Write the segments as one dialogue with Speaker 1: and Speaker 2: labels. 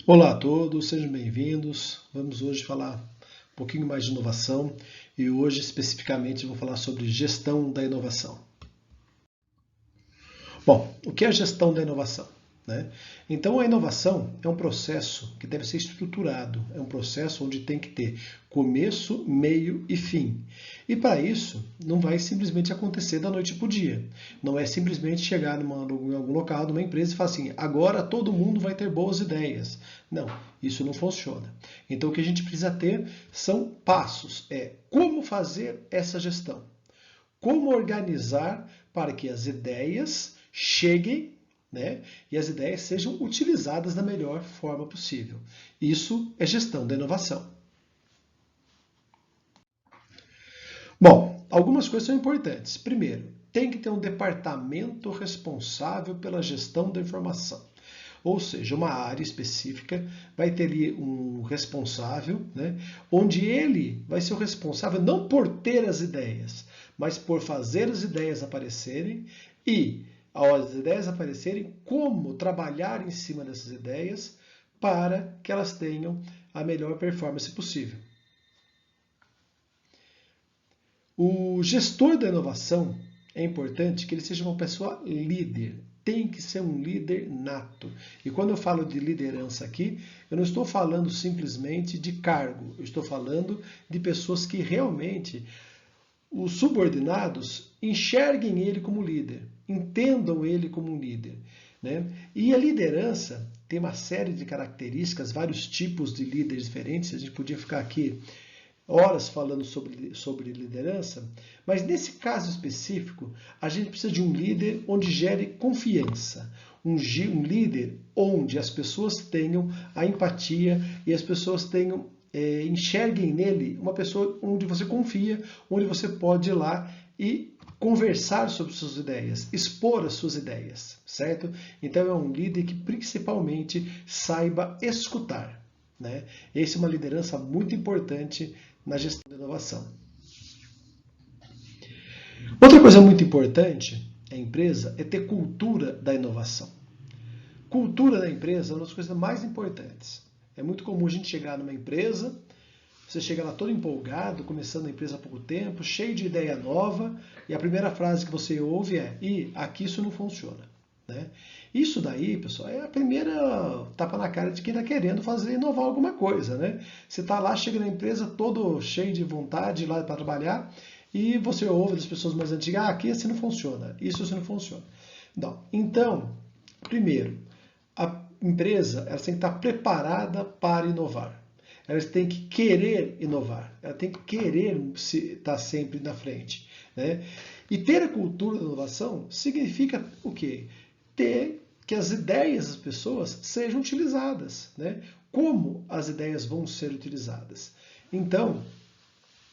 Speaker 1: Olá a todos, sejam bem-vindos. Vamos hoje falar um pouquinho mais de inovação e hoje especificamente vou falar sobre gestão da inovação. Bom, o que é a gestão da inovação? Então, a inovação é um processo que deve ser estruturado, é um processo onde tem que ter começo, meio e fim. E para isso, não vai simplesmente acontecer da noite para o dia. Não é simplesmente chegar em algum local, numa empresa e falar assim, agora todo mundo vai ter boas ideias. Não, isso não funciona. Então, o que a gente precisa ter são passos, como fazer essa gestão. Como organizar para que as ideias cheguem, e as ideias sejam utilizadas da melhor forma possível. Isso é gestão da inovação. Bom, algumas coisas são importantes. Primeiro, tem que ter um departamento responsável pela gestão da informação. Ou seja, uma área específica vai ter ali um responsável, onde ele vai ser o responsável não por ter as ideias, mas por fazer as ideias aparecerem e, ao as ideias aparecerem, como trabalhar em cima dessas ideias para que elas tenham a melhor performance possível. O gestor da inovação é importante que ele seja uma pessoa líder. Tem que ser um líder nato. E quando eu falo de liderança aqui, eu não estou falando simplesmente de cargo. Eu estou falando de pessoas que realmente os subordinados enxerguem ele como líder, entendam ele como um líder. E a liderança tem uma série de características, vários tipos de líderes diferentes. A gente podia ficar aqui horas falando sobre liderança, mas nesse caso específico, a gente precisa de um líder onde gere confiança, um líder onde as pessoas tenham a empatia e as pessoas enxerguem nele uma pessoa onde você confia, onde você pode ir lá e conversar sobre suas ideias, expor as suas ideias, certo? Então é um líder que principalmente saiba escutar. Essa é uma liderança muito importante na gestão da inovação. Outra coisa muito importante na empresa é ter cultura da inovação. Cultura da empresa é uma das coisas mais importantes. É muito comum a gente chegar numa empresa, você chega lá todo empolgado, começando a empresa há pouco tempo, cheio de ideia nova, e a primeira frase que você ouve é: aqui isso não funciona. Isso daí, pessoal, é a primeira tapa na cara de quem está querendo inovar alguma coisa. Você está lá, chega na empresa todo cheio de vontade lá para trabalhar e você ouve das pessoas mais antigas: aqui assim não funciona, isso assim não funciona. Não. Então, primeiro, a empresa ela tem que estar preparada para inovar. Ela tem que querer inovar, ela tem que querer estar sempre na frente. E ter a cultura da inovação significa o quê? Ter que as ideias das pessoas sejam utilizadas. Como as ideias vão ser utilizadas? Então,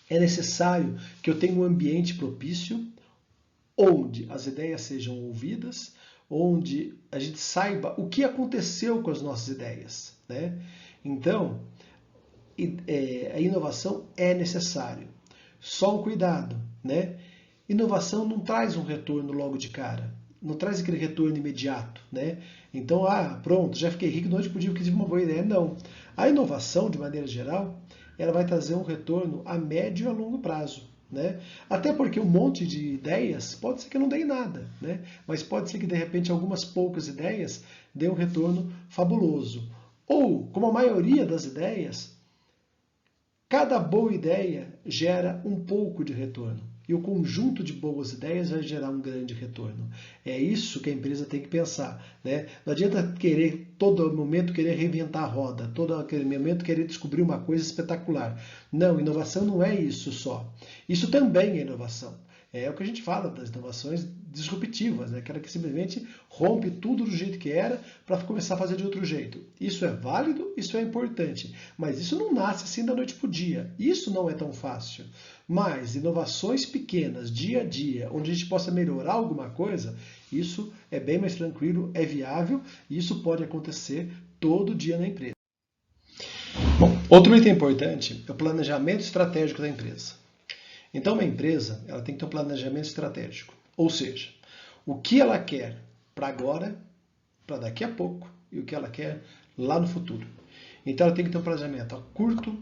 Speaker 1: é necessário que eu tenha um ambiente propício onde as ideias sejam ouvidas, onde a gente saiba o que aconteceu com as nossas ideias. Então, a inovação é necessário. Só um cuidado. Inovação não traz um retorno logo de cara. Não traz aquele retorno imediato. Então, pronto, já fiquei rico, noite por dia porque tive uma boa ideia. Não. A inovação, de maneira geral, ela vai trazer um retorno a médio e a longo prazo. Até porque um monte de ideias pode ser que não dê em nada, mas pode ser que de repente algumas poucas ideias dê um retorno fabuloso. Ou, como a maioria das ideias, cada boa ideia gera um pouco de retorno. E o conjunto de boas ideias vai gerar um grande retorno. É isso que a empresa tem que pensar. Não adianta querer, todo momento, querer reinventar a roda, todo aquele momento querer descobrir uma coisa espetacular. Não, inovação não é isso só. Isso também é inovação. É o que a gente fala das inovações disruptivas, aquela que simplesmente rompe tudo do jeito que era para começar a fazer de outro jeito. Isso é válido, isso é importante, mas isso não nasce assim da noite para o dia. Isso não é tão fácil. Mas inovações pequenas, dia a dia, onde a gente possa melhorar alguma coisa, isso é bem mais tranquilo, é viável e isso pode acontecer todo dia na empresa. Bom, outro item importante é o planejamento estratégico da empresa. Então, uma empresa ela tem que ter um planejamento estratégico. Ou seja, o que ela quer para agora, para daqui a pouco, e o que ela quer lá no futuro. Então ela tem que ter um planejamento a curto,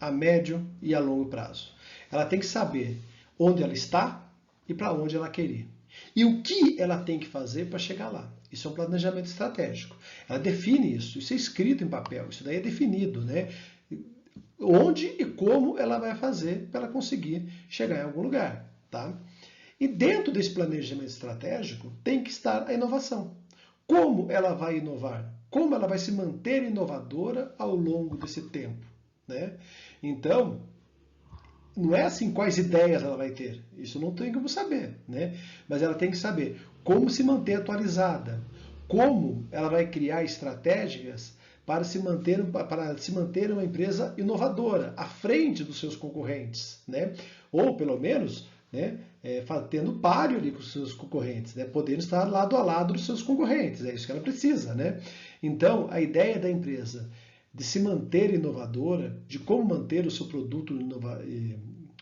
Speaker 1: a médio e a longo prazo. Ela tem que saber onde ela está e para onde ela quer ir. E o que ela tem que fazer para chegar lá. Isso é um planejamento estratégico. Ela define isso é escrito em papel, isso daí é definido, né? Onde e como ela vai fazer para ela conseguir chegar em algum lugar, tá? E dentro desse planejamento estratégico tem que estar a inovação. Como ela vai inovar? Como ela vai se manter inovadora ao longo desse tempo, né? Então, não é assim quais ideias ela vai ter. Isso não tem como saber, né? Mas ela tem que saber como se manter atualizada, como ela vai criar estratégias para se manter uma empresa inovadora, à frente dos seus concorrentes, né? Ou pelo menos, né, tendo páreo ali com os seus concorrentes, né? Podendo estar lado a lado dos seus concorrentes, é isso que ela precisa, né? Então, a ideia da empresa de se manter inovadora, de como manter o seu produto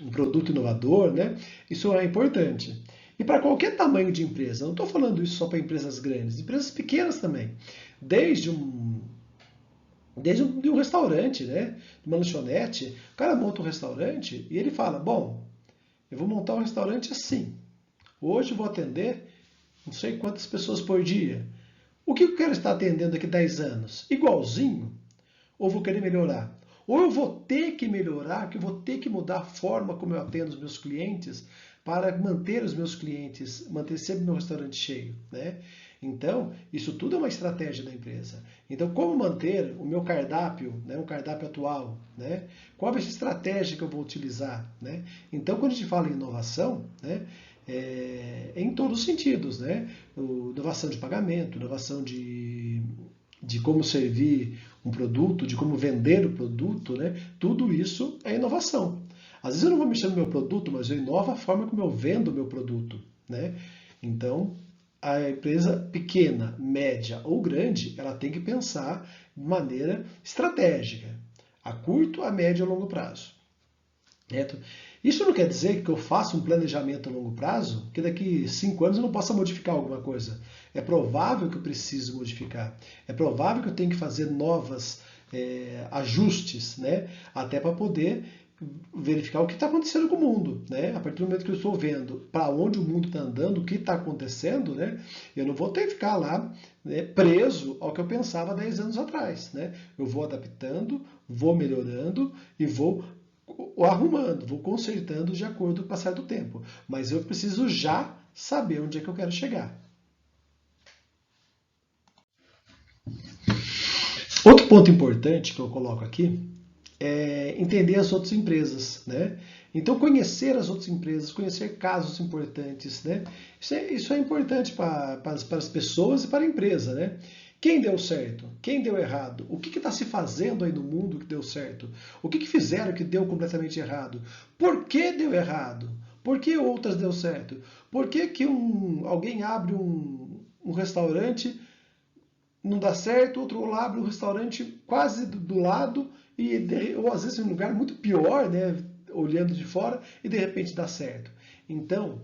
Speaker 1: um produto inovador, né? Isso é importante. E para qualquer tamanho de empresa, não estou falando isso só para empresas grandes, empresas pequenas também. Desde um restaurante, né? Uma lanchonete, o cara monta um restaurante e ele fala, bom, eu vou montar um restaurante assim. Hoje eu vou atender não sei quantas pessoas por dia. O que eu quero estar atendendo daqui a 10 anos? Igualzinho? Ou vou querer melhorar? Ou eu vou ter que melhorar, que eu vou ter que mudar a forma como eu atendo os meus clientes para manter os meus clientes, manter sempre meu restaurante cheio, né? Então, isso tudo é uma estratégia da empresa. Então, como manter o meu cardápio, né, um cardápio atual, né? Qual vai ser a estratégia que eu vou utilizar, né? Então, quando a gente fala em inovação, né, é em todos os sentidos, né? Inovação de pagamento, inovação de como servir um produto, de como vender o produto, né? Tudo isso é inovação. Às vezes eu não vou mexer no meu produto, mas eu inovo a forma como eu vendo o meu produto, né? Então, a empresa pequena, média ou grande, ela tem que pensar de maneira estratégica, a curto, a médio e a longo prazo. Certo? Isso não quer dizer que eu faça um planejamento a longo prazo, que daqui 5 anos eu não possa modificar alguma coisa. É provável que eu precise modificar. É provável que eu tenha que fazer novos ajustes, né? Até para poder verificar o que está acontecendo com o mundo, né? A partir do momento que eu estou vendo para onde o mundo está andando, o que está acontecendo, né? Eu não vou ter que ficar lá, né, preso ao que eu pensava 10 anos atrás, né? Eu vou adaptando, vou melhorando e vou arrumando, vou consertando de acordo com o passar do tempo. Mas eu preciso já saber onde é que eu quero chegar. Outro ponto importante que eu coloco aqui é entender as outras empresas, né? Então, conhecer as outras empresas, conhecer casos importantes, né? Isso é importante para as pessoas e para a empresa, né? Quem deu certo? Quem deu errado? O que está se fazendo aí no mundo que deu certo? O que fizeram que deu completamente errado? Por que deu errado? Por que outras deu certo? Por que alguém abre um restaurante, não dá certo, outro lá abre um restaurante quase do lado, ou às vezes em um lugar muito pior, né, olhando de fora, e de repente dá certo. Então,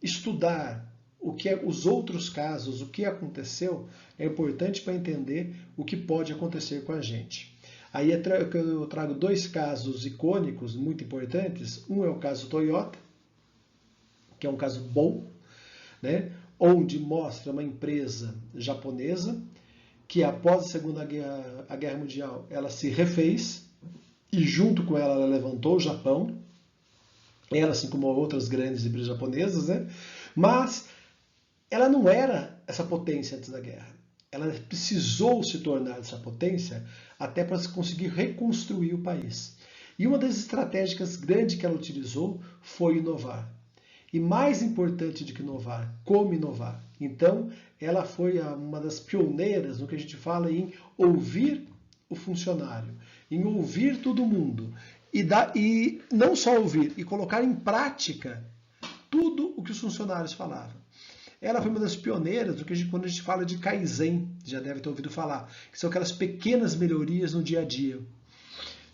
Speaker 1: estudar o que é os outros casos, o que aconteceu, é importante para entender o que pode acontecer com a gente. Aí eu trago 2 casos icônicos muito importantes. Um é o caso Toyota, que é um caso bom, né, onde mostra uma empresa japonesa que após a Segunda Guerra Mundial ela se refez e junto com ela levantou o Japão, ela assim como outras grandes empresas japonesas, né? Mas ela não era essa potência antes da guerra. Ela precisou se tornar essa potência até para conseguir reconstruir o país. E uma das estratégias grandes que ela utilizou foi inovar. E mais importante do que inovar, como inovar. Então, ela foi uma das pioneiras no que a gente fala em ouvir o funcionário, em ouvir todo mundo. E não só ouvir, e colocar em prática tudo o que os funcionários falavam. Ela foi uma das pioneiras do que quando a gente fala de Kaizen, já deve ter ouvido falar, que são aquelas pequenas melhorias no dia a dia.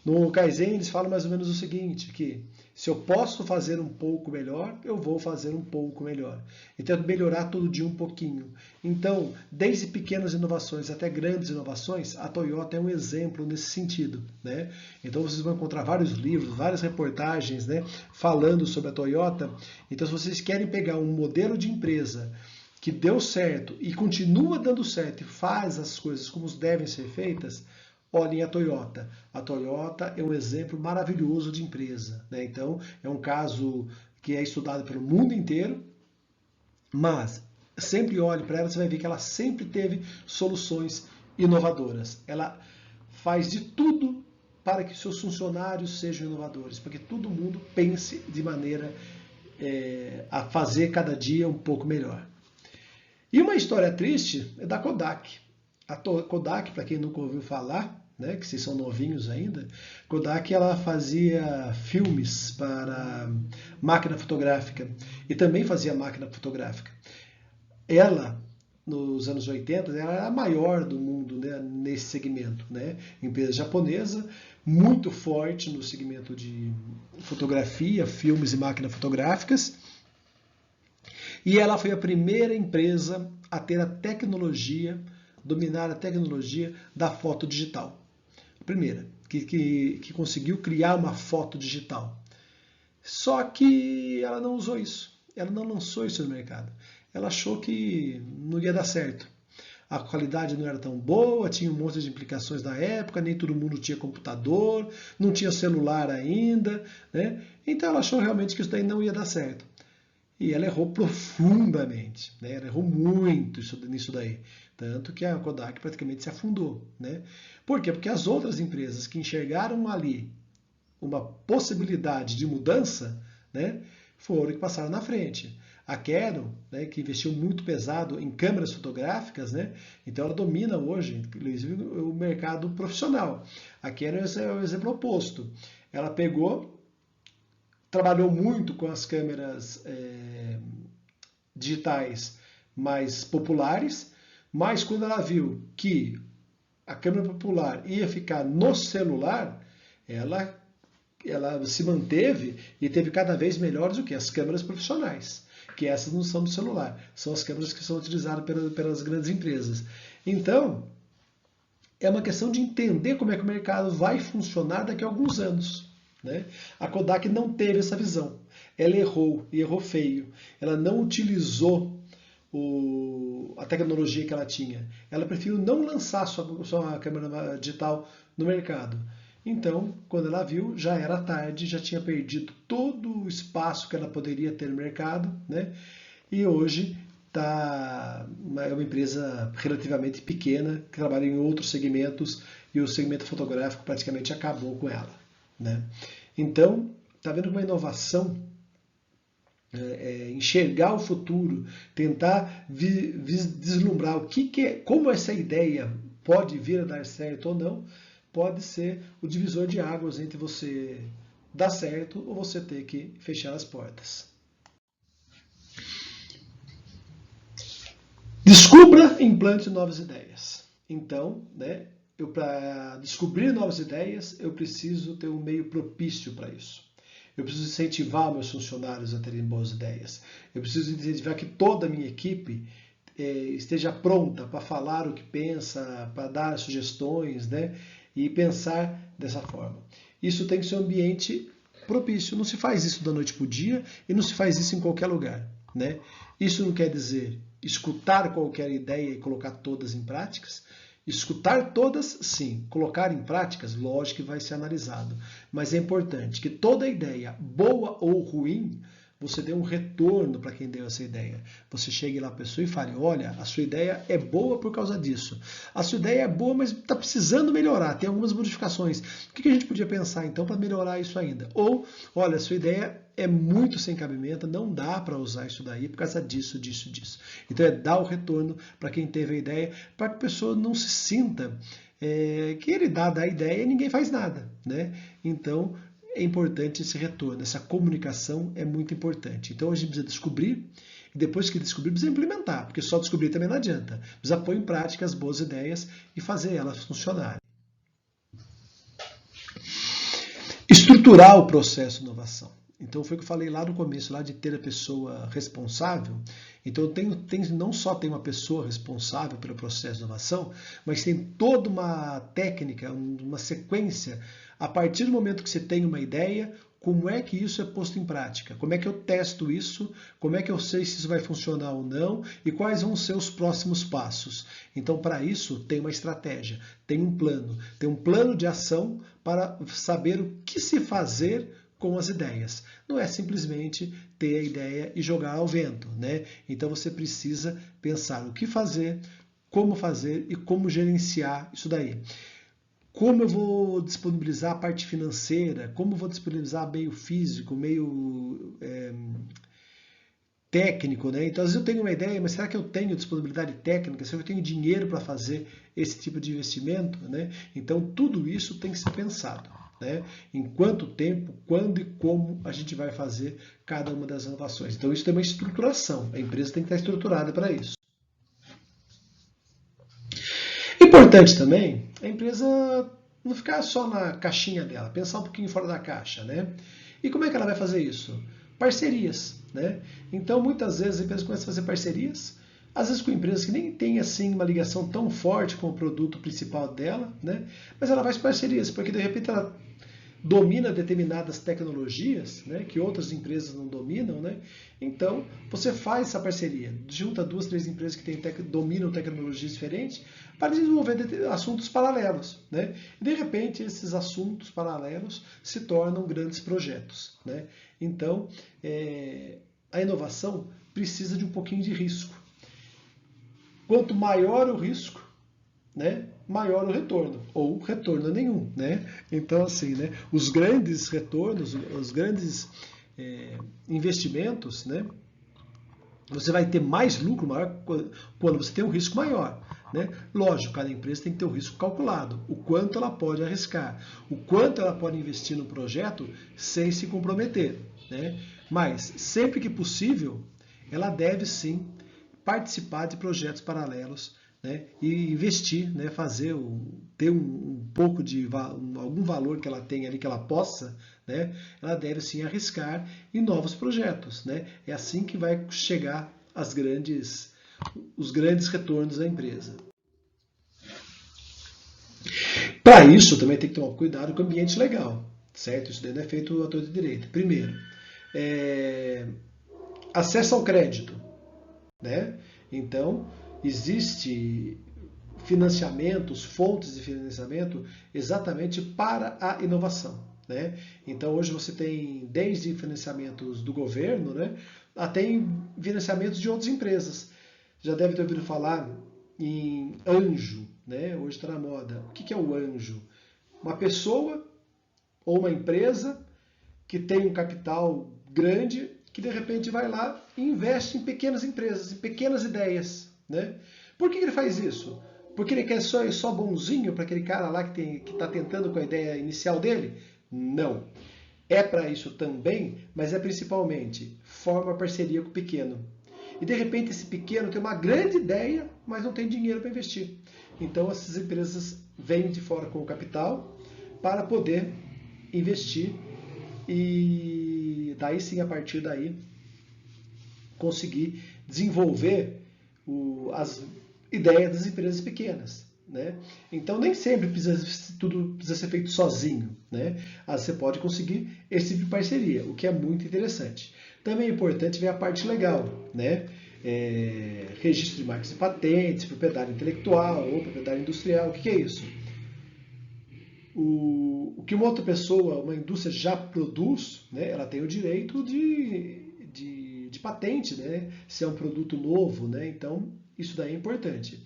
Speaker 1: No Kaizen eles falam mais ou menos o seguinte, que Se eu posso fazer um pouco melhor, eu vou fazer um pouco melhor. E tento melhorar todo dia um pouquinho. Então, desde pequenas inovações até grandes inovações, a Toyota é um exemplo nesse sentido, né? Então vocês vão encontrar vários livros, várias reportagens, né, falando sobre a Toyota. Então, se vocês querem pegar um modelo de empresa que deu certo e continua dando certo e faz as coisas como devem ser feitas, olhem a Toyota. A Toyota é um exemplo maravilhoso de empresa, né? Então, é um caso que é estudado pelo mundo inteiro, mas sempre olhe para ela, você vai ver que ela sempre teve soluções inovadoras. Ela faz de tudo para que seus funcionários sejam inovadores, para que todo mundo pense de maneira a fazer cada dia um pouco melhor. E uma história triste é da Kodak. A Kodak, para quem nunca ouviu falar, né, que vocês são novinhos ainda, Kodak ela fazia filmes para máquina fotográfica e também fazia máquina fotográfica. Ela, nos anos 80, ela era a maior do mundo, né, nesse segmento, né? Empresa japonesa, muito forte no segmento de fotografia, filmes e máquinas fotográficas. E ela foi a primeira empresa a ter a tecnologia, dominar a tecnologia da foto digital. Primeira, que conseguiu criar uma foto digital. Só que ela não usou isso. Ela não lançou isso no mercado. Ela achou que não ia dar certo. A qualidade não era tão boa, tinha um monte de implicações na época, nem todo mundo tinha computador, não tinha celular ainda, né? Então ela achou realmente que isso daí não ia dar certo. E ela errou profundamente, né? Ela errou muito nisso daí. Tanto que a Kodak praticamente se afundou, né? Por quê? Porque as outras empresas que enxergaram ali uma possibilidade de mudança, né, foram que passaram na frente. A Canon, né, que investiu muito pesado em câmeras fotográficas, né, então ela domina hoje, inclusive, o mercado profissional. A Canon é o exemplo oposto. Ela pegou, trabalhou muito com as câmeras digitais mais populares, mas quando ela viu que a câmera popular ia ficar no celular, ela se manteve e teve cada vez melhores do que as câmeras profissionais, que essas não são do celular, são as câmeras que são utilizadas pelas grandes empresas. Então, é uma questão de entender como é que o mercado vai funcionar daqui a alguns anos, né? A Kodak não teve essa visão. Ela errou, e errou feio. Ela não utilizou a tecnologia que ela tinha. Ela preferiu não lançar sua câmera digital no mercado. Então, quando ela viu, já era tarde, já tinha perdido todo o espaço que ela poderia ter no mercado, né? E hoje é uma empresa relativamente pequena, que trabalha em outros segmentos, e o segmento fotográfico praticamente acabou com ela, né? Então, está vendo como a inovação, enxergar o futuro, tentar vislumbrar como essa ideia pode vir a dar certo ou não, pode ser o divisor de águas entre você dar certo ou você ter que fechar as portas. Descubra e implante novas ideias. Então, né, para descobrir novas ideias, eu preciso ter um meio propício para isso. Eu preciso incentivar meus funcionários a terem boas ideias. Eu preciso incentivar que toda a minha equipe esteja pronta para falar o que pensa, para dar sugestões, né? E pensar dessa forma. Isso tem que ser um ambiente propício. Não se faz isso da noite para o dia e não se faz isso em qualquer lugar, né? Isso não quer dizer escutar qualquer ideia e colocar todas em práticas. Escutar todas, sim. Colocar em práticas, lógico que vai ser analisado. Mas é importante que toda ideia, boa ou ruim, você dê um retorno para quem deu essa ideia. Você chegue lá a pessoa e fale, olha, a sua ideia é boa por causa disso. A sua ideia é boa, mas está precisando melhorar, tem algumas modificações. O que a gente podia pensar então para melhorar isso ainda? Ou, olha, a sua ideia é muito sem cabimento, não dá para usar isso daí por causa disso, disso, disso. Então é dar o retorno para quem teve a ideia, para que a pessoa não se sinta que ele dá a ideia e ninguém faz nada, né? Então, é importante esse retorno, essa comunicação é muito importante. Então a gente precisa descobrir, e depois que descobrir, precisa implementar, porque só descobrir também não adianta. Precisa pôr em prática as boas ideias e fazer elas funcionarem. Estruturar o processo de inovação. Então foi o que eu falei lá no começo, lá de ter a pessoa responsável. Então não só tem uma pessoa responsável pelo processo de inovação, mas tem toda uma técnica, uma sequência. A partir do momento que você tem uma ideia, como é que isso é posto em prática? Como é que eu testo isso? Como é que eu sei se isso vai funcionar ou não? E quais vão ser os próximos passos? Então, para isso, tem uma estratégia, tem um plano de ação para saber o que se fazer com as ideias. Não é simplesmente ter a ideia e jogar ao vento, né? Então você precisa pensar o que fazer e como gerenciar isso daí. Como eu vou disponibilizar a parte financeira, como eu vou disponibilizar meio físico, meio técnico, né? Então, às vezes eu tenho uma ideia, mas será que eu tenho disponibilidade técnica? Será que eu tenho dinheiro para fazer esse tipo de investimento, né? Então, tudo isso tem que ser pensado, né? Em quanto tempo, quando e como a gente vai fazer cada uma das inovações. Então, isso tem uma estruturação. A empresa tem que estar estruturada para isso. Importante também a empresa não ficar só na caixinha dela, pensar um pouquinho fora da caixa, né? E como é que ela vai fazer isso? Parcerias, né? Então, muitas vezes a empresa começa a fazer parcerias, às vezes com empresas que nem têm assim uma ligação tão forte com o produto principal dela, né? Mas ela faz parcerias, porque de repente ela domina determinadas tecnologias, né, que outras empresas não dominam, né? Então, você faz essa parceria, junta 2, 3 empresas que dominam tecnologias diferentes para desenvolver assuntos paralelos, né? E, de repente, esses assuntos paralelos se tornam grandes projetos, né? Então, a inovação precisa de um pouquinho de risco. Quanto maior o risco, né, maior o retorno, ou retorno nenhum, né? Então, assim, né, os grandes retornos, os grandes investimentos, né, você vai ter mais lucro maior quando você tem um risco maior, né? Lógico, cada empresa tem que ter um risco calculado, o quanto ela pode arriscar, o quanto ela pode investir no projeto sem se comprometer, né? Mas, sempre que possível, ela deve sim participar de projetos paralelos, né, e investir, né, ter um pouco de algum valor que ela tem ali que ela possa, né, ela deve sim arriscar em novos projetos, né? É assim que vai chegar os grandes retornos da empresa. Para isso também tem que tomar cuidado com o ambiente legal, certo? Isso daí não é feito à torta direito. Primeiro, acesso ao crédito, né? Então, existe financiamentos, fontes de financiamento exatamente para a inovação, né? Então, hoje você tem desde financiamentos do governo, né, até financiamentos de outras empresas. Já deve ter ouvido falar em anjo, né? Hoje está na moda. O que é o anjo? Uma pessoa ou uma empresa que tem um capital grande que de repente vai lá e investe em pequenas empresas, em pequenas ideias, né? Por que ele faz isso? Porque ele quer só bonzinho para aquele cara lá que está tentando com a ideia inicial dele? Não. É para isso também, mas é principalmente forma parceria com o pequeno. E de repente esse pequeno tem uma grande ideia, mas não tem dinheiro para investir. Então essas empresas vêm de fora com o capital para poder investir e daí sim, a partir daí, conseguir desenvolver as ideias das empresas pequenas, né? Então nem sempre tudo precisa ser feito sozinho, né? Você pode conseguir esse tipo de parceria, o que é muito interessante. Também é importante ver a parte legal, né? Registro de marcas e patentes, propriedade intelectual ou propriedade industrial, o que é isso? O que uma outra pessoa, uma indústria já produz, né, ela tem o direito de patente, né, se é um produto novo, né, então isso daí é importante.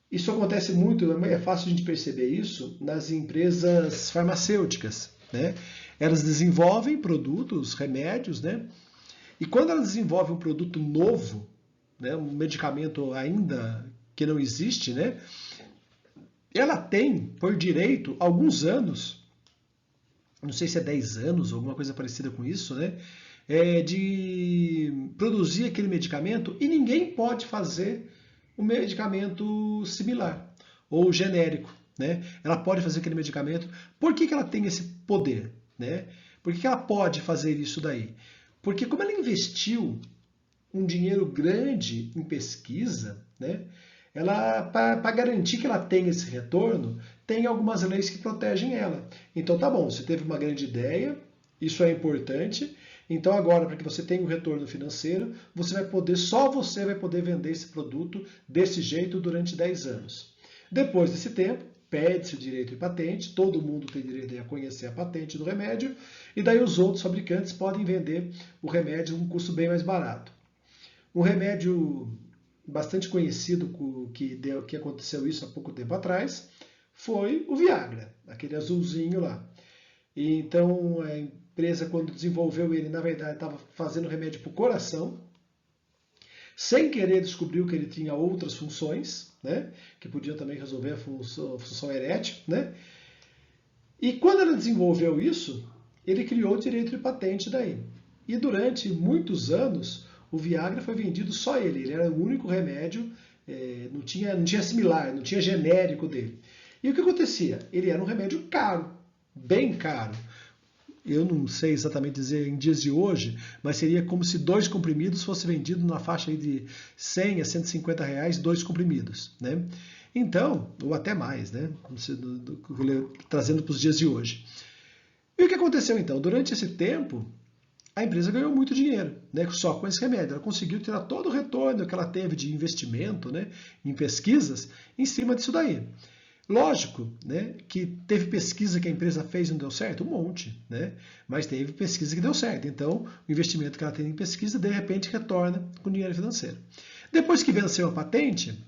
Speaker 1: Isso acontece muito, é fácil a gente perceber isso nas empresas farmacêuticas, né? Elas desenvolvem produtos, remédios, né? E quando elas desenvolvem um produto novo, né, um medicamento ainda que não existe, né? Ela tem, por direito, alguns anos, não sei se é 10 anos ou alguma coisa parecida com isso, né? De produzir aquele medicamento e ninguém pode fazer um medicamento similar ou genérico, né? Ela pode fazer aquele medicamento. Por que ela tem esse poder, né? Por que ela pode fazer isso daí? Porque como ela investiu um dinheiro grande em pesquisa, né, ela, para garantir que ela tenha esse retorno, tem algumas leis que protegem ela. Então tá bom, você teve uma grande ideia, isso é importante, então agora para que você tenha um retorno financeiro, só você vai poder vender esse produto desse jeito durante 10 anos. Depois desse tempo, pede-se o direito de patente, todo mundo tem direito a conhecer a patente do remédio, e daí os outros fabricantes podem vender o remédio a um custo bem mais barato. Um remédio bastante conhecido que aconteceu isso há pouco tempo atrás foi o Viagra, aquele azulzinho lá. E então a empresa, quando desenvolveu ele, na verdade estava fazendo remédio para o coração, sem querer descobriu que ele tinha outras funções, né, que podiam também resolver a função erétil, né? E quando ela desenvolveu isso, ele criou o direito de patente daí. E durante muitos anos, o Viagra foi vendido só ele era o único remédio, não tinha similar, não tinha genérico dele. E o que acontecia? Ele era um remédio caro, bem caro. Eu não sei exatamente dizer em dias de hoje, mas seria como se 2 comprimidos fosse vendido na faixa aí de 100 a 150 reais, 2 comprimidos, né? Então, ou até mais, né? Trazendo para os dias de hoje. E o que aconteceu então? Durante esse tempo, a empresa ganhou muito dinheiro, né, só com esse remédio. Ela conseguiu tirar todo o retorno que ela teve de investimento, né, em pesquisas em cima disso daí. Lógico, né, que teve pesquisa que a empresa fez e não deu certo? Um monte, né? Mas teve pesquisa que deu certo. Então, o investimento que ela tem em pesquisa, de repente, retorna com dinheiro financeiro. Depois que venceu a patente,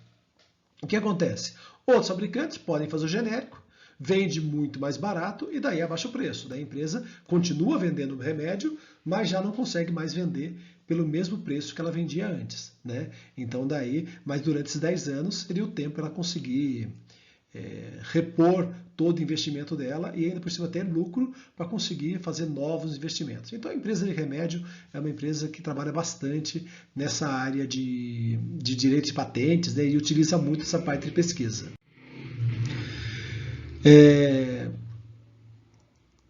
Speaker 1: o que acontece? Outros fabricantes podem fazer o genérico, vende muito mais barato e daí abaixa o preço. Daí a empresa continua vendendo o remédio, mas já não consegue mais vender pelo mesmo preço que ela vendia antes, né? Então daí, mas durante esses 10 anos seria o tempo para ela conseguir repor todo o investimento dela e ainda por cima ter lucro para conseguir fazer novos investimentos. Então a empresa de remédio é uma empresa que trabalha bastante nessa área de direitos de patentes, né, e utiliza muito essa parte de pesquisa.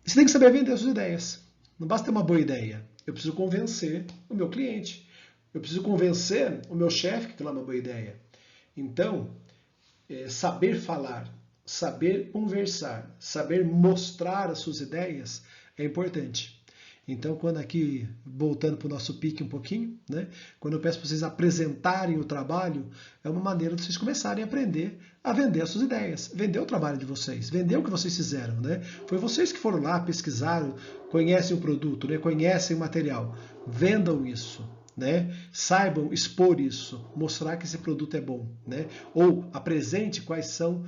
Speaker 1: Você tem que saber vender as suas ideias. Não basta ter uma boa ideia. Eu preciso convencer o meu cliente. Eu preciso convencer o meu chefe que tem uma boa ideia. Então, saber falar, saber conversar, saber mostrar as suas ideias é importante. Então, quando aqui, voltando para o nosso pique um pouquinho, né, quando eu peço para vocês apresentarem o trabalho, é uma maneira de vocês começarem a aprender a vender as suas ideias, vender o trabalho de vocês, vender o que vocês fizeram, né? Foi vocês que foram lá, pesquisaram, conhecem o produto, né, conhecem o material, vendam isso. Né? Saibam expor isso, mostrar que esse produto é bom, né? Ou apresente quais são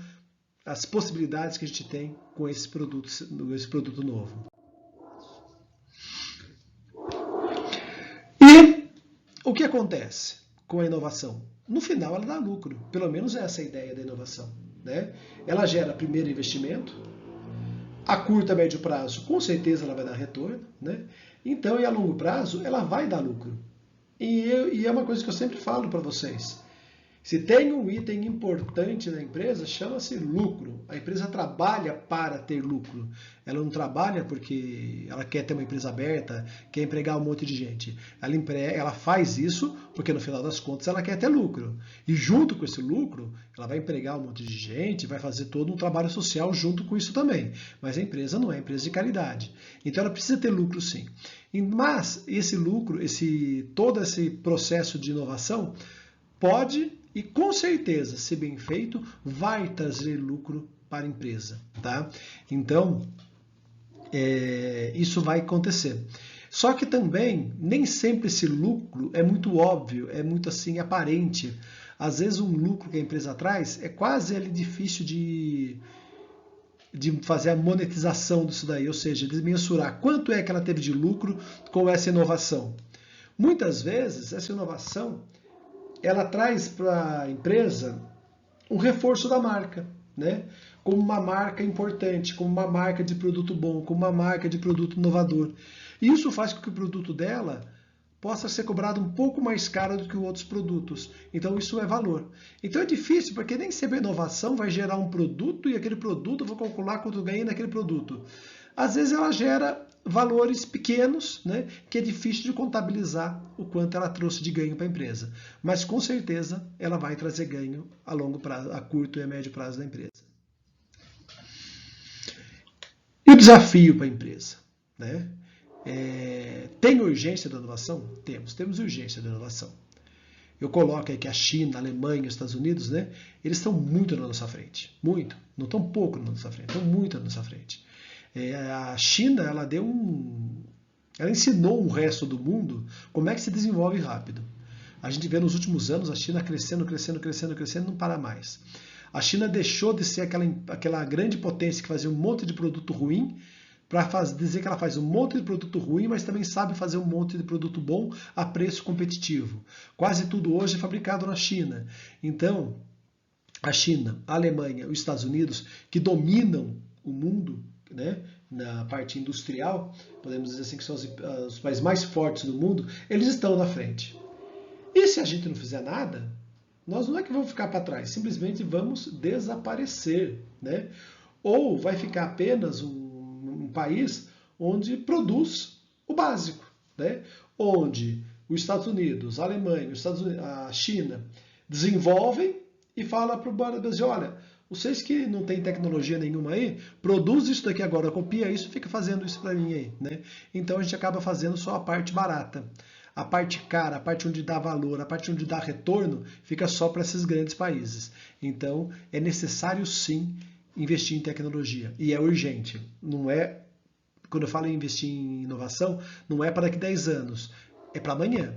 Speaker 1: as possibilidades que a gente tem com esse produto novo. E o que acontece com a inovação? No final ela dá lucro, pelo menos essa é a ideia da inovação, né? Ela gera primeiro investimento, a curto a médio prazo com certeza ela vai dar retorno, né? Então, e a longo prazo ela vai dar lucro. E é uma coisa que eu sempre falo para vocês. Se tem um item importante na empresa, chama-se lucro. A empresa trabalha para ter lucro. Ela não trabalha porque ela quer ter uma empresa aberta, quer empregar um monte de gente. Ela faz isso porque, no final das contas, ela quer ter lucro. E junto com esse lucro, ela vai empregar um monte de gente, vai fazer todo um trabalho social junto com isso também. Mas a empresa não é empresa de caridade. Então ela precisa ter lucro sim. Mas esse lucro, todo esse processo de inovação pode e com certeza, se bem feito, vai trazer lucro para a empresa, tá? Então, isso vai acontecer. Só que também, nem sempre esse lucro é muito óbvio, é muito assim aparente. Às vezes um lucro que a empresa traz é quase difícil de fazer a monetização disso daí, ou seja, de mensurar quanto é que ela teve de lucro com essa inovação. Muitas vezes, essa inovação ela traz para a empresa um reforço da marca, né? Como uma marca importante, como uma marca de produto bom, como uma marca de produto inovador. E isso faz com que o produto dela possa ser cobrado um pouco mais caro do que outros produtos. Então isso é valor. Então é difícil, porque nem sempre a inovação vai gerar um produto e aquele produto eu vou calcular quanto eu ganhei naquele produto. às vezes ela gera valores pequenos, né, que é difícil de contabilizar o quanto ela trouxe de ganho para a empresa. Mas com certeza ela vai trazer ganho a longo prazo, a curto e a médio prazo da empresa. E o desafio para a empresa? Né? Tem urgência da inovação? Temos urgência da inovação. Eu coloco aí que a China, a Alemanha, os Estados Unidos, né, eles estão muito na nossa frente. Muito. Não estão pouco na nossa frente, estão muito na nossa frente. A China, ela ensinou o resto do mundo como é que se desenvolve rápido. A gente vê nos últimos anos a China crescendo, não para mais. A China deixou de ser aquela grande potência que fazia um monte de produto ruim, para dizer que ela faz um monte de produto ruim, mas também sabe fazer um monte de produto bom a preço competitivo. Quase tudo hoje é fabricado na China. Então, a China, a Alemanha, os Estados Unidos, que dominam o mundo, né, na parte industrial, podemos dizer assim que são os países mais fortes do mundo, eles estão na frente. E se a gente não fizer nada, nós não é que vamos ficar para trás, simplesmente vamos desaparecer, né? Ou vai ficar apenas um país onde produz o básico, né? Onde os Estados Unidos, a Alemanha, a China desenvolvem e fala para o Brasil, olha, vocês que não têm tecnologia nenhuma aí, produz isso daqui agora, copia isso e fica fazendo isso para mim aí, né? Então a gente acaba fazendo só a parte barata. A parte cara, a parte onde dá valor, a parte onde dá retorno, fica só para esses grandes países. Então é necessário sim investir em tecnologia. E é urgente. Não é, quando eu falo em investir em inovação, não é para daqui a 10 anos. É para amanhã.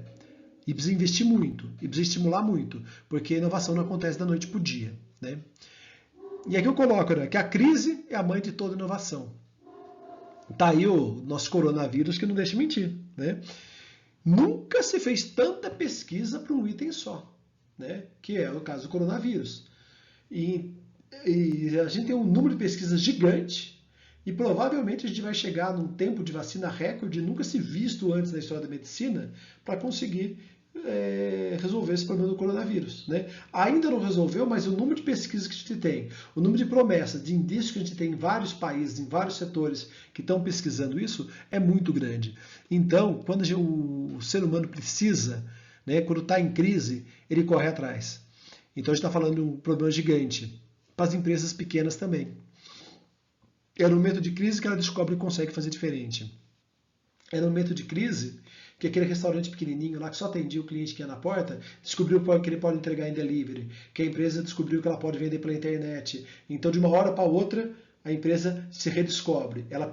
Speaker 1: E precisa investir muito. E precisa estimular muito. Porque a inovação não acontece da noite para o dia. Né? E aqui eu coloco, né, que a crise é a mãe de toda inovação. Tá aí o nosso coronavírus que não deixa mentir. Né? Nunca se fez tanta pesquisa para um item só. Né? Que é o caso do coronavírus. E a gente tem um número de pesquisas gigante e provavelmente a gente vai chegar num tempo de vacina recorde nunca se visto antes na história da medicina para conseguir resolver esse problema do coronavírus. Né? Ainda não resolveu, mas o número de pesquisas que a gente tem, o número de promessas, de indícios que a gente tem em vários países, em vários setores que estão pesquisando isso, é muito grande. Então, quando o ser humano precisa, né, quando está em crise, ele corre atrás. Então a gente está falando de um problema gigante para as empresas pequenas também. É no momento de crise que ela descobre que consegue fazer diferente. É no momento de crise que aquele restaurante pequenininho lá que só atendia o cliente que ia na porta, descobriu que ele pode entregar em delivery, que a empresa descobriu que ela pode vender pela internet. Então, de uma hora para outra, a empresa se redescobre. Ela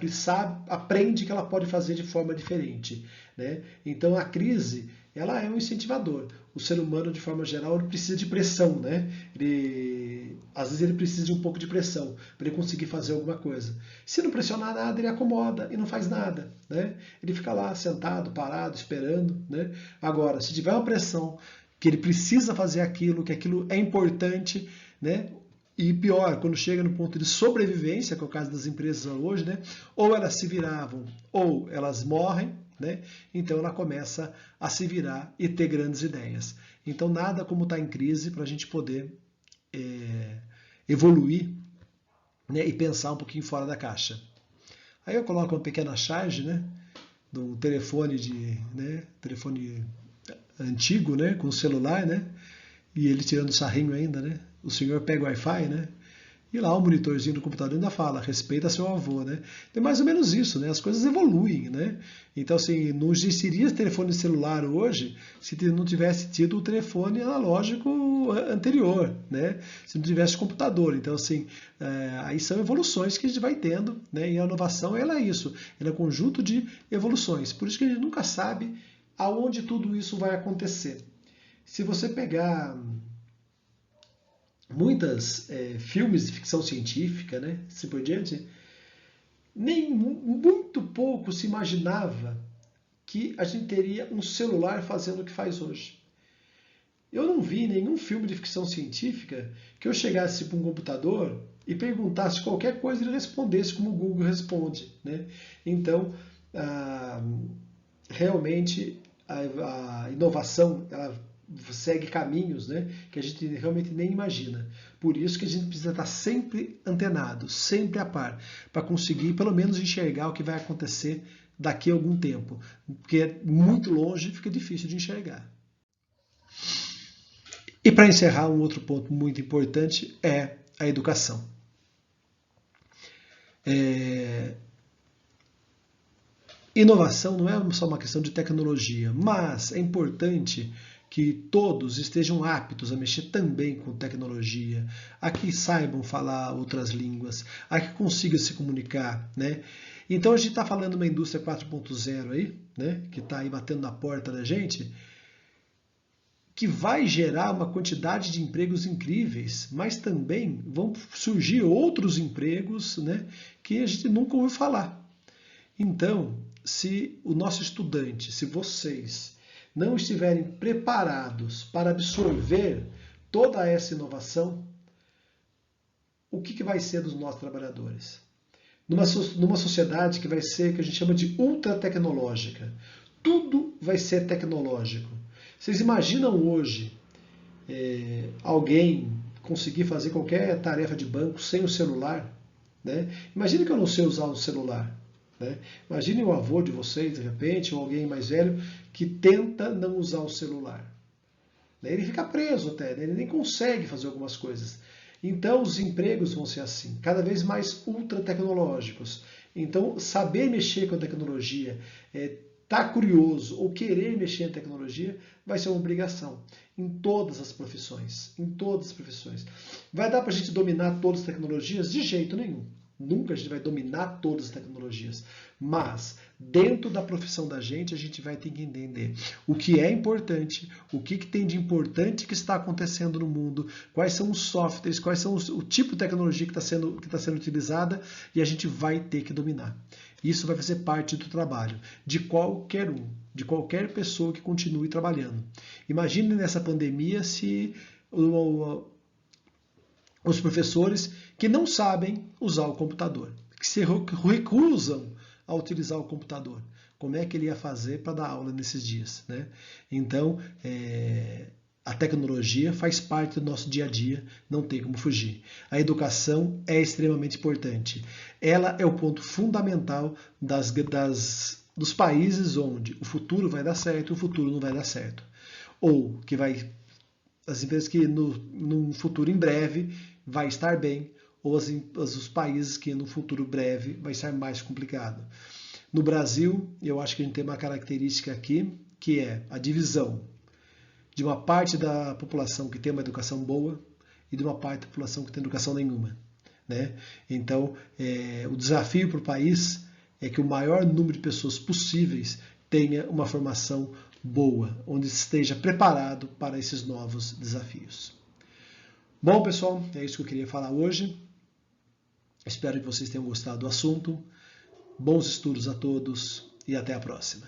Speaker 1: aprende que ela pode fazer de forma diferente. Né? Então, a crise, ela é um incentivador. O ser humano, de forma geral, ele precisa de pressão. Né? Às vezes ele precisa de um pouco de pressão para ele conseguir fazer alguma coisa. Se não pressionar nada, ele acomoda e não faz nada. Né? Ele fica lá sentado, parado, esperando. Né? Agora, se tiver uma pressão que ele precisa fazer aquilo, que aquilo é importante, né? E pior, quando chega no ponto de sobrevivência, que é o caso das empresas hoje, né? Ou elas se viravam ou elas morrem, né? Então ela começa a se virar e ter grandes ideias. Então nada como estar em crise para a gente poder evoluir, né? E pensar um pouquinho fora da caixa. Aí eu coloco uma pequena charge, né? Do telefone telefone antigo, né? Com o celular, né? E ele tirando sarrinho ainda, né? O senhor pega o Wi-Fi, né? E lá o monitorzinho do computador ainda fala, respeita seu avô, né? É mais ou menos isso, né? As coisas evoluem, né? Então, assim, não existiria telefone celular hoje se não tivesse tido o telefone analógico anterior, né? Se não tivesse computador. Então, assim, aí são evoluções que a gente vai tendo, né? E a inovação, ela é isso. Ela é um conjunto de evoluções. Por isso que a gente nunca sabe aonde tudo isso vai acontecer. Se você pegar muitos filmes de ficção científica, né, assim por diante, muito pouco se imaginava que a gente teria um celular fazendo o que faz hoje. Eu não vi nenhum filme de ficção científica que eu chegasse para um computador e perguntasse qualquer coisa e ele respondesse como o Google responde. Né? Então, realmente, a inovação ela segue caminhos, né, que a gente realmente nem imagina. Por isso que a gente precisa estar sempre antenado, sempre a par, para conseguir pelo menos enxergar o que vai acontecer daqui a algum tempo. Porque é muito longe e fica difícil de enxergar. E para encerrar, um outro ponto muito importante é a educação. Inovação não é só uma questão de tecnologia, mas é importante que todos estejam aptos a mexer também com tecnologia, a que saibam falar outras línguas, a que consigam se comunicar, né? Então a gente está falando de uma indústria 4.0 aí, né? Que está aí batendo na porta da gente, que vai gerar uma quantidade de empregos incríveis, mas também vão surgir outros empregos, né? Que a gente nunca ouviu falar. Então, se o nosso estudante, se vocês não estiverem preparados para absorver toda essa inovação, o que vai ser dos nossos trabalhadores? Numa sociedade que vai ser, que a gente chama de ultra tecnológica. Tudo vai ser tecnológico. Vocês imaginam hoje alguém conseguir fazer qualquer tarefa de banco sem o celular? Né? Imagine que eu não sei usar o celular. Né? Imagine o avô de vocês, de repente, ou alguém mais velho, que tenta não usar o celular. Ele fica preso até, né? Ele nem consegue fazer algumas coisas. Então, os empregos vão ser assim, cada vez mais ultra tecnológicos. Então, saber mexer com a tecnologia, estar curioso ou querer mexer em tecnologia, vai ser uma obrigação em todas as profissões. Em todas as profissões. Vai dar para a gente dominar todas as tecnologias? De jeito nenhum. Nunca a gente vai dominar todas as tecnologias, mas dentro da profissão da gente, a gente vai ter que entender o que é importante, o que tem de importante que está acontecendo no mundo, quais são os softwares, quais são o tipo de tecnologia que está sendo utilizada, e a gente vai ter que dominar. Isso vai fazer parte do trabalho de qualquer um, de qualquer pessoa que continue trabalhando. Imagine nessa pandemia se os professores que não sabem usar o computador, que se recusam a utilizar o computador. Como é que ele ia fazer para dar aula nesses dias? Né? Então, a tecnologia faz parte do nosso dia a dia, não tem como fugir. A educação é extremamente importante. Ela é o ponto fundamental dos países onde o futuro vai dar certo e o futuro não vai dar certo. Ou que as empresas que num futuro em breve vai estar bem, ou os países que no futuro breve vai estar mais complicado. No Brasil, eu acho que a gente tem uma característica aqui, que é a divisão de uma parte da população que tem uma educação boa e de uma parte da população que tem educação nenhuma. Né? Então, o desafio para o país é que o maior número de pessoas possíveis tenha uma formação boa, onde esteja preparado para esses novos desafios. Bom, pessoal, é isso que eu queria falar hoje. Espero que vocês tenham gostado do assunto. Bons estudos a todos e até a próxima.